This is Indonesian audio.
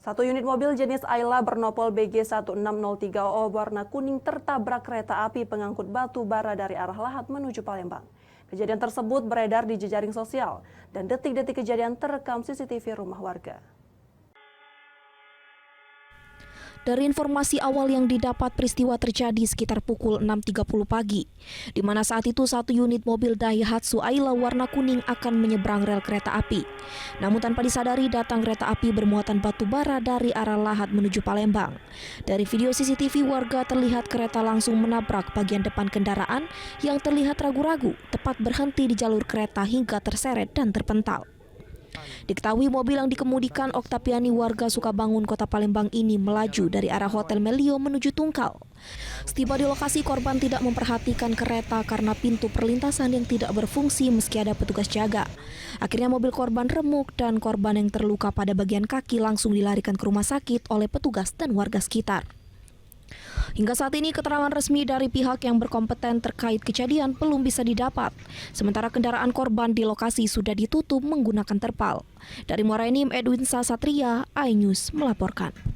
Satu unit mobil jenis Ayla bernopol BG1603OO warna kuning tertabrak kereta api pengangkut batu bara dari arah Lahat menuju Palembang. Kejadian tersebut beredar di jejaring sosial dan detik-detik kejadian terekam CCTV rumah warga. Dari informasi awal yang didapat, peristiwa terjadi sekitar pukul 6.30 pagi, di mana saat itu satu unit mobil Daihatsu Ayla warna kuning akan menyeberang rel kereta api. Namun tanpa disadari datang kereta api bermuatan batu bara dari arah Lahat menuju Palembang. Dari video CCTV warga terlihat kereta langsung menabrak bagian depan kendaraan yang terlihat ragu-ragu, tepat berhenti di jalur kereta hingga terseret dan terpental. Diketahui mobil yang dikemudikan Oktaviani warga Sukabangun, Kota Palembang ini melaju dari arah Hotel Melio menuju Tungkal. Setiba di lokasi, korban tidak memperhatikan kereta karena pintu perlintasan yang tidak berfungsi meski ada petugas jaga. Akhirnya mobil korban remuk dan korban yang terluka pada bagian kaki langsung dilarikan ke rumah sakit oleh petugas dan warga sekitar. Hingga saat ini keterangan resmi dari pihak yang berkompeten terkait kejadian belum bisa didapat. Sementara kendaraan korban di lokasi sudah ditutup menggunakan terpal. Dari Muara Enim, Edwin Satria, iNews melaporkan.